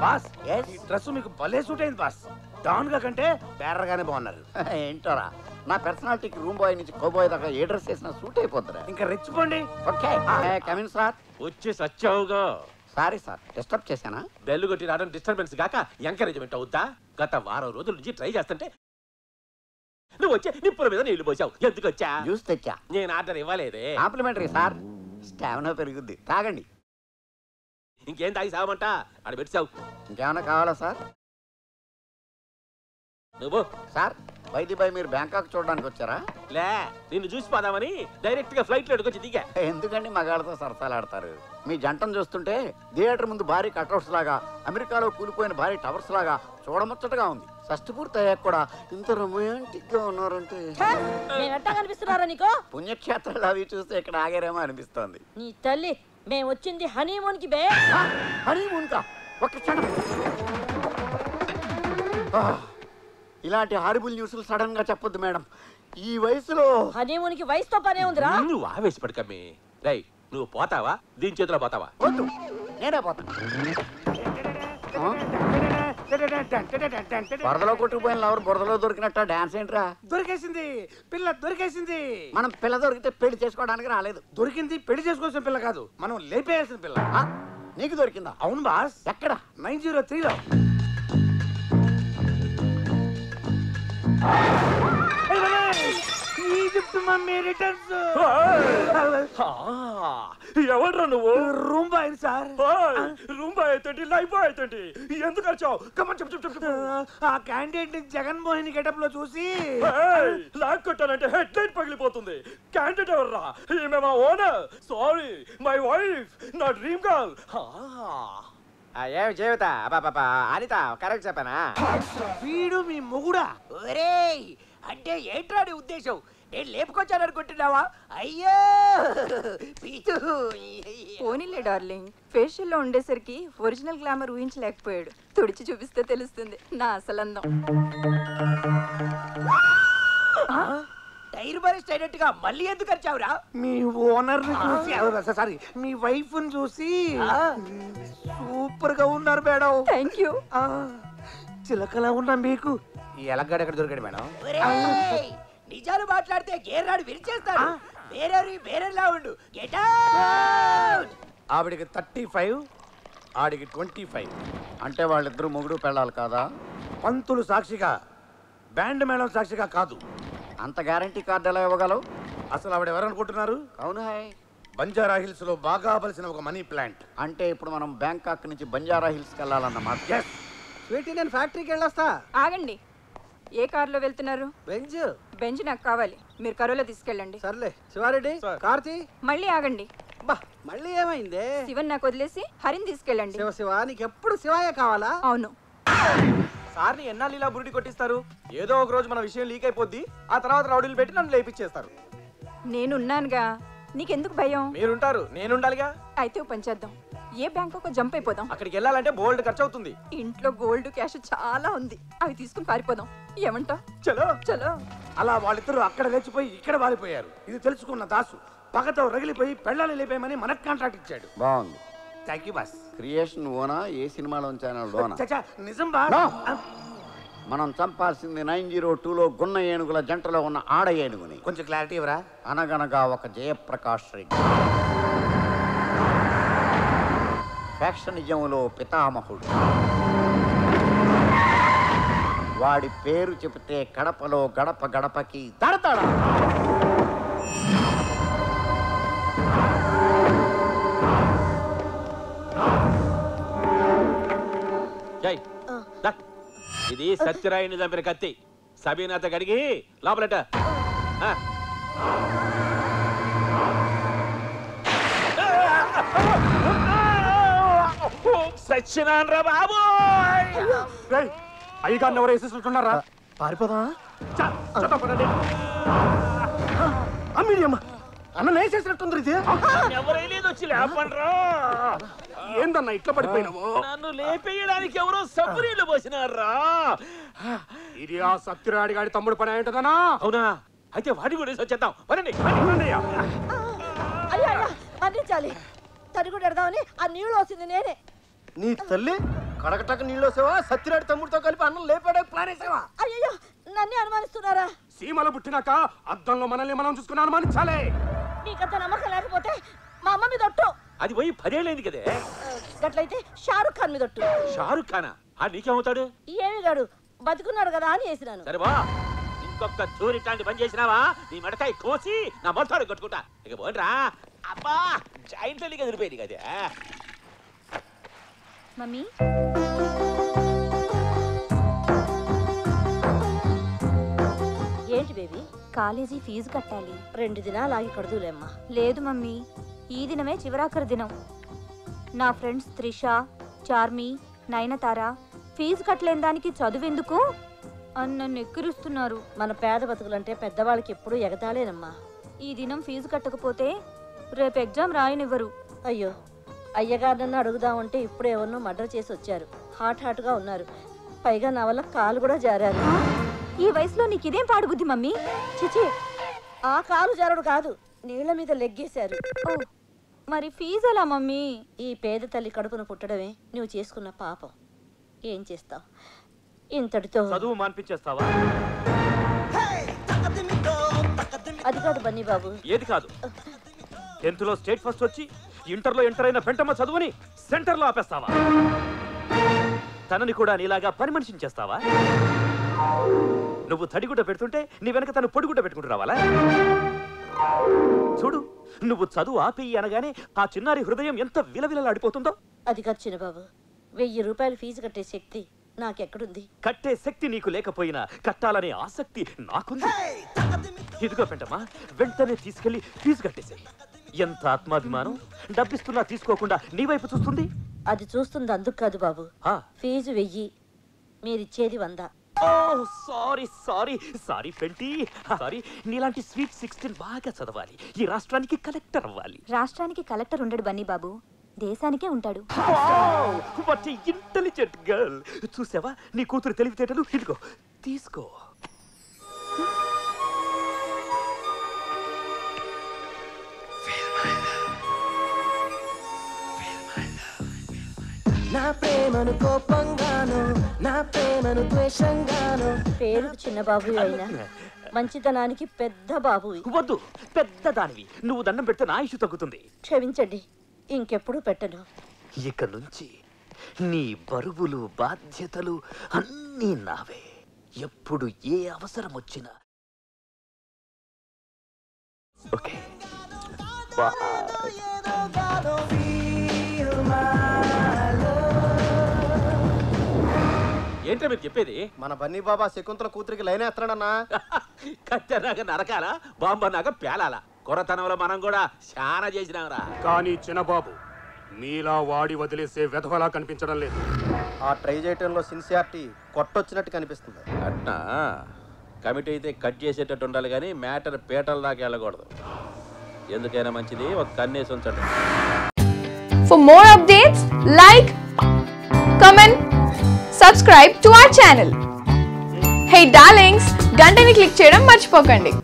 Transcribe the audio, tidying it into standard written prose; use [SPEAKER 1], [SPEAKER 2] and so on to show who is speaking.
[SPEAKER 1] Boss ఈ dress మీకు భలే సూట్ అయింది బాస్. డాన్ గా కంటే బేరగానే బాగున్నారు.
[SPEAKER 2] ఏంటోరా నా పర్సనాలిటీకి రూమ్ బాయ్ నుంచి కౌబాయ్ దాకా ఏ డ్రెస్ వేసినా సూట్ అయిపోద్దిరా.
[SPEAKER 1] ఇంకా రెచ్చిపోండి.
[SPEAKER 2] Okay come in sir.
[SPEAKER 3] వచ్చి సచ్చావుగా.
[SPEAKER 2] సారీ సార్ డిస్టర్బ్ చేశానా?
[SPEAKER 3] బెల్లు కొట్టి రావడం డిస్టర్బెన్స్ గాక ఎంకరేజ్మెంట్ అవుద్దా? గత వారం రోజుల నుంచి ట్రై చేస్తుంటే నువ్వు వచ్చే నిప్పుల మీద నీళ్లు పోసావు. ఎందుకు వచ్చా?
[SPEAKER 2] జ్యూస్ తెచ్చా.
[SPEAKER 3] నేను ఆర్డర్ ఇవ్వలేదే.
[SPEAKER 2] Complimentary sir. స్టామినా పెరుగుద్ది తాగండి.
[SPEAKER 3] ఇంకేం తాగి సాగమంట? ఆడ పెట్టావు.
[SPEAKER 2] ఇంకేమైనా కావాలా సార్?
[SPEAKER 3] నువ్వు
[SPEAKER 2] సార్ వైద్య బాయ్ మీరు బ్యాంకాక్ చూడడానికి వచ్చారా?
[SPEAKER 3] లే, నిన్ను చూసి పోదామని డైరెక్ట్ గా ఫ్లైట్ లో వచ్చి దిగా.
[SPEAKER 2] ఎందుకండి మగాళ్ళతో సరసాలాడతారు? మీ జంటను చూస్తుంటే థియేటర్ ముందు భారీ కట్అవుట్స్ లాగా, అమెరికాలో కూలిపోయిన భారీ టవర్స్ లాగా చూడముచ్చటగా ఉంది. షష్టి పూర్తి అయ్యాక కూడా ఇంత రొమాంటిక్ గా ఉన్నారంటే
[SPEAKER 4] కనిపిస్తున్నారా నీకు?
[SPEAKER 2] పుణ్యక్షేత్రాలు అవి చూస్తే ఇక్కడ ఆగారేమో అనిపిస్తోంది.
[SPEAKER 4] నీ తల్లి మేము వచ్చింది హనీమూన్ కి బే.
[SPEAKER 2] హనీమూన్ కా? ఒక్క క్షణం. ఇలాంటి హారిబుల్ న్యూస్లు సడన్ గా చెప్పొద్దు మేడం. ఈ వయసులో
[SPEAKER 4] హనీమూన్ కి వయసుతో పనే ఉందిరా.
[SPEAKER 3] నువ్వు ఆవేశపడకమ్మి. రై, నువ్వు పోతావా? దీని చేతిలో పోతావా?
[SPEAKER 2] వద్దు, నేనే పోతాను. వరదలో కొట్టుకుపోయిన లవర్ బురదలో దొరికినట్ట డాన్స్ ఏంట్రా?
[SPEAKER 1] దొరికేసింది పిల్ల, దొరికేసింది.
[SPEAKER 2] మనం పిల్ల దొరికితే పెళ్లి చేసుకోవడానికి రాలేదు.
[SPEAKER 1] దొరికింది పెళ్లి చేసుకోవాల్సిన పిల్ల కాదు, మనం లేపేయాల్సిన పిల్ల.
[SPEAKER 2] నీకు దొరికిందా?
[SPEAKER 1] అవును బాస్.
[SPEAKER 2] ఎక్కడ?
[SPEAKER 1] 903లో. Egypt mummy returns.
[SPEAKER 3] ఎవడ్రా నువ్వు?
[SPEAKER 1] Room boy sir.
[SPEAKER 3] Room boy అయితే లైఫ్ బాయ్ అయితే ఎందుకు వచ్చావు? కమన్ చెప్పు చెప్పు చెప్పు.
[SPEAKER 1] ఆ క్యాండిడేట్ జగన్మోహన్ గెటప్ లో చూసి
[SPEAKER 3] లాక్ కొట్టానంటే హెడ్ లైట్ పగిలిపోతుంది. క్యాండిడేట్ ఎవర్రా? ఈమె మా ఓనర్. సారీ, మై వైఫ్, నా డ్రీమ్ గర్ల్.
[SPEAKER 5] ఏమి జీవిత అనిత కరెక్ట్ చెప్పానా?
[SPEAKER 1] వీడు మీ మొగుడా?
[SPEAKER 5] ఒరేయ్, అంటే ఏంట్రా నీ ఉద్దేశం? నేను లేపుకొచ్చాను అనుకుంటున్నావా? అయ్యో పీతు.
[SPEAKER 6] పోనీలే డార్లింగ్, ఫేషియల్ లో ఉండేసరికి ఒరిజినల్ గ్లామర్ ఊహించలేకపోయాడు. తుడిచి చూపిస్తే తెలుస్తుంది నా అసలందం.
[SPEAKER 5] టైర్ బరెస్ట్ అయినట్టుగా మళ్ళీ ఎందుకు వచ్చావురా?
[SPEAKER 1] మీ ఓనర్ ని చూసి, సారీ మీ వైఫ్ ని చూసి సూపర్ గా ఉన్నారు మేడం.
[SPEAKER 6] Thank you.
[SPEAKER 1] చిలకలా ఉన్నా మీకు ఈ ఎలగడ ఎక్కడ దొరికాడు మేడం?
[SPEAKER 5] ఒరేయ్, నిజాలు మాట్లాడితే గేర్రాడు విరిచేస్తాడు. వేరేలా ఉండు. Get out.
[SPEAKER 1] ఆవిడికి 35, ఆడికి 25.
[SPEAKER 2] అంటే వాళ్ళిద్దరు మొగుడు పెళ్ళాలి కాదా?
[SPEAKER 1] పంతులు సాక్షిగా, బ్యాండ్ మేళం సాక్షిగా కాదు.
[SPEAKER 2] అంత గ్యారంటీ కార్డు ఎలా ఇవ్వగలవు?
[SPEAKER 1] అసలు ఆవిడ ఎవరనుకుంటున్నారు?
[SPEAKER 2] అవును హాయ్.
[SPEAKER 1] బంజారా హిల్స్ లో బాగా బలిసిన ఒక మనీ ప్లాంట్.
[SPEAKER 2] అంటే ఇప్పుడు మనం బ్యాంకాక్ నుంచి బంజారా హిల్స్ వెళ్ళాలన్నమాట.
[SPEAKER 1] Yes.
[SPEAKER 5] స్వీటీ, నేను ఫ్యాక్టరీకి వెళ్ళొస్తా.
[SPEAKER 6] ఆగండి, ఏ కార్లో వెళ్తున్నారు?
[SPEAKER 5] బెంజ్.
[SPEAKER 6] బెంజ్ నాకు కావాలి, మీరు కరోలో తీసుకెళ్ళండి.
[SPEAKER 5] సర్లే శివారెడ్డి, కార్తీ.
[SPEAKER 6] మళ్ళీ ఆగండి.
[SPEAKER 5] బా, మళ్ళీ ఏమైందే?
[SPEAKER 6] శివన్ నాకు వదిలేసి హరిని తీసుకెళ్ళండి.
[SPEAKER 5] శివ శివ, నీకు ఎప్పుడు శివాయ కావాలా?
[SPEAKER 6] అవును.
[SPEAKER 7] సార్ని ఎన్నాళ్ళు ఇలా బురుడి కొట్టిస్తారు? ఏదో ఒక రోజు మన విషయం లీక్ అయిపోద్ది, ఆ తర్వాత రౌడీలు పెట్టి నన్ను లేపించేస్తారు.
[SPEAKER 6] నేనున్నానుగా, నీకెందుకు భయం?
[SPEAKER 7] మీరుంటారు, నేనుండాలిగా.
[SPEAKER 6] అయితే ఓ పని చేద్దాం, ఏ బ్యాంకు జంప్ అయిపోదాం.
[SPEAKER 7] అక్కడికి వెళ్ళాలంటే బోల్డ్ ఖర్చు అవుతుంది.
[SPEAKER 6] ఇంట్లో గోల్డ్ క్యాష్ చాలా ఉంది, అవి తీసుకుని పారిపోదాం. ఏమంటావ్?
[SPEAKER 1] చలో
[SPEAKER 6] చలో.
[SPEAKER 1] అలా వాళ్ళిద్దరూ అక్కడ లేచిపోయి ఇక్కడ వాలిపోయారు. ఇది తెలుసుకున్న దాసు పగతో రగిలిపోయి పెళ్ళాలి లేపేయమని మనకు కాంట్రాక్ట్ ఇచ్చాడు.
[SPEAKER 2] బాగుంది.
[SPEAKER 1] Thank you boss.
[SPEAKER 2] క్రియేషన్ ఓనా, ఏ సినిమాలో ఛానల్లోనా?
[SPEAKER 1] చచ్చా, నిజం బాస్.
[SPEAKER 2] No. మనం చంపాల్సింది 902లో గున్న ఏనుగుల జంటలో ఉన్న ఆడ ఏనుగుని.
[SPEAKER 1] కొంచెం క్లారిటీ ఇవ్వరా?
[SPEAKER 2] అనగనగా ఒక జయప్రకాష్ రెడ్డి, ఫ్యాక్షనిజంలో పితామహుడు. వాడి పేరు చెబితే కడపలో గడప గడపకి దడదడ.
[SPEAKER 3] ఇది సత్యరాయిని చంపిన కత్తి. సబీనాథ కడిగి లోపలట. సత్యనారాయణ రా బాబు.
[SPEAKER 1] అయ్యగారిని ఎవరు వేసేస్తున్నారా? పారిపోదా? అమ్మ అన్న వేసేసినట్టుంది. ఇది
[SPEAKER 3] ఎవరైలేదు, వచ్చి లేపండ్రా.
[SPEAKER 1] ఏందన్నా ఇట్లా పడిపోయినావు?
[SPEAKER 3] నన్ను లేపేయడానికి ఎవరో సబ్బునీళ్ళు పోసినారా?
[SPEAKER 1] ఇది ఆ సత్యరాడి గాడి తమ్ముడు పని ఏంటదనా?
[SPEAKER 3] అవునా? అయితే వాడి కూడా వచ్చేద్దాం.
[SPEAKER 4] అందించాలి. తడి కూడా ఎడదామని ఆ నీళ్ళు వస్తుంది నేనే.
[SPEAKER 1] నీ తల్లి
[SPEAKER 2] కడకటక నీళ్ళు సేవా సత్యనాడు తమ్ముడితో కలిపి అన్నం లేపాడే ప్లాన్ వేసావా?
[SPEAKER 4] అయ్యో నన్నే అనుమానిస్తున్నారా?
[SPEAKER 1] సీమలు పుట్టినాక అద్దంలో మనల్ని మనం చూసుకుని అనుమానించాలి.
[SPEAKER 4] నీకంత నమ్మకం లేకపోతే మా అమ్మ మీద ఒట్టు.
[SPEAKER 3] అది పోయి 10 ఏళ్ళైంది కదే.
[SPEAKER 4] గట్లయితే షారుఖ్ ఖాన్ మీద ఒట్టు.
[SPEAKER 3] షారుఖ్ ఖానా? ఆ నీకేమవుతాడు?
[SPEAKER 4] ఏమి గాడు బతుకున్నాడు కదా అని వేసినాను.
[SPEAKER 3] సరే బా, ఇంకొక చూరి ఇట్లాంటి పని చేసినావా నీ మెడకాయ కోసి నా మొత్తాడు కొట్టుకుంటా. ఇక పోండ్రా. అబ్బా జాయింట్లో నీకు ఎదిరిపోయింది కదా.
[SPEAKER 6] మమ్మీ
[SPEAKER 4] ఏంటి బేబీ?
[SPEAKER 6] కాలేజీ ఫీజు కట్టాలి.
[SPEAKER 4] 2 దినాలు ఆగి కడుదులేమ్మా.
[SPEAKER 6] లేదు మమ్మీ, ఈ దినమే చివరాఖరి దినం. నా ఫ్రెండ్స్ త్రిష, చార్మి, నయనతార ఫీజు కట్టలేని దానికి చదువెందుకు అని నన్ను ఎక్కిరిస్తున్నారు.
[SPEAKER 4] మన పేద బతుకులంటే పెద్దవాళ్ళకి ఎప్పుడూ ఎగతాళేనమ్మా.
[SPEAKER 6] ఈ దినం ఫీజు కట్టకపోతే రేపు ఎగ్జామ్ రాయనివ్వరు.
[SPEAKER 4] అయ్యో, అయ్యగారినన్ను అడుగుదామంటే ఇప్పుడు ఎవరినో మర్డర్ చేసి వచ్చారు. హాట్గా ఉన్నారు. పైగా నా వల్ల కాలు కూడా జారారు.
[SPEAKER 6] ఈ వయసులో నీకు ఇదేం పాడుబుద్ధి మమ్మీ?
[SPEAKER 4] చిచి, ఆ కాలు జారుడు కాదు, నీళ్ల మీద లెగ్గేశారు.
[SPEAKER 6] ఓ, మరి ఫీజు ఎలా మమ్మీ?
[SPEAKER 4] ఈ పేద తల్లి కడుపున పుట్టడమే నువ్వు చేసుకున్న పాపం. ఏం చేస్తావు? ఇంతటితో
[SPEAKER 3] చదువు మాన్పించేస్తావా?
[SPEAKER 4] అది కాదు బన్నీ బాబు.
[SPEAKER 3] ఏది కాదు? 10th లో స్టేట్ ఫస్ట్ వచ్చి ఇంటర్లో ఎంటర్ అయిన పెంటమ్మ చదువుని సెంటర్లో ఆపేస్తావా? తనని కూడా నీలాగా పని మనిషిని చేస్తావా? నువ్వు తడిగుడ్డ పెడుతుంటే నీ వెనక తను పొడిగుడ్డ పెట్టుకుంటూ రావాలా? చూడు, నువ్వు చదువు ఆపేయి అనగానే ఆ చిన్నారి హృదయం ఎంత విలవిలలాడిపోతుందో.
[SPEAKER 4] అది కాదు చిన్నబాబు, 1000 రూపాయలు ఫీజు కట్టే శక్తి నాకెక్కడుంది?
[SPEAKER 3] కట్టే శక్తి నీకు లేకపోయినా కట్టాలనే ఆసక్తి నాకుంది. ఇదిగో పెంటమ్మా, వెంటనే తీసుకెళ్లి ఫీజు కట్టేసేయి. ఎంత ఆత్మాభిమానం! డబ్బిస్తున్నా తీసుకోకుండా నీ వైపు చూస్తుంది.
[SPEAKER 4] అది చూస్తుంది అందుకు కాదు బాబు.
[SPEAKER 3] ఆ,
[SPEAKER 4] ఫీజు 1000, మీరిచ్చేది 100.
[SPEAKER 3] సారీ సారీ సారీ పెంటి, సారీ. నీలాంటి స్వీట్ 16 బాగా చదవాలి, ఈ రాష్ట్రానికి కలెక్టర్ అవ్వాలి.
[SPEAKER 6] రాష్ట్రానికి కలెక్టర్ ఉండడు బన్నీ బాబు, దేశానికే ఉంటాడు.
[SPEAKER 3] What a intelligent girl. చూసావా నీ కూతురు తెలివితేటలు? ఇదిగో తీసుకో.
[SPEAKER 8] నా ప్రేమను కోపంగాను, నా ప్రేమను ద్వేషంగాను.
[SPEAKER 4] పేరుకు చిన్న బాబు అయినా మంచితనానికి పెద్ద బాబు.
[SPEAKER 3] వద్దు, పెద్ద దానివి. నువ్వు దండం పెడితే నా ఇష్యూ తగ్గుతుంది.
[SPEAKER 4] క్షమించండి, ఇంకెప్పుడు పెట్టను.
[SPEAKER 3] ఇక నుంచి నీ బరువులు బాధ్యతలు అన్నీ నావే. ఎప్పుడు ఏ అవసరం వచ్చినా. ఓకే, ఏంటో మీరు చెప్పేది?
[SPEAKER 2] మన బన్నీ బాబా శకుంతల కూతురికి లైన్ వేస్తాడన్నా.
[SPEAKER 3] కత్తెనాక నరకాల, బాంబన్నాక పేలాల. కొరతనంలో మనం కూడా చాలా చేసినాంరా.
[SPEAKER 1] కానీ చిన్నబాబు మీలా వాడి వదిలేసే వెధవలా కనిపించడం లేదు.
[SPEAKER 2] ఆ ట్రై చేయటంలో సిన్సియారిటీ కొట్టొచ్చినట్టు కనిపిస్తుంది.
[SPEAKER 3] అట్నా? కమిటీ అయితే కట్ చేసేటట్టు ఉండాలి కానీ మ్యాటర్ పీటల దాకా వెళ్ళకూడదు. ఎందుకైనా మంచిది ఒక కన్నేసి ఉంచండి.
[SPEAKER 9] For more updates, like, comment, subscribe to our channel. Hey darlings, గంటని click చేయడం మర్చిపోకండి.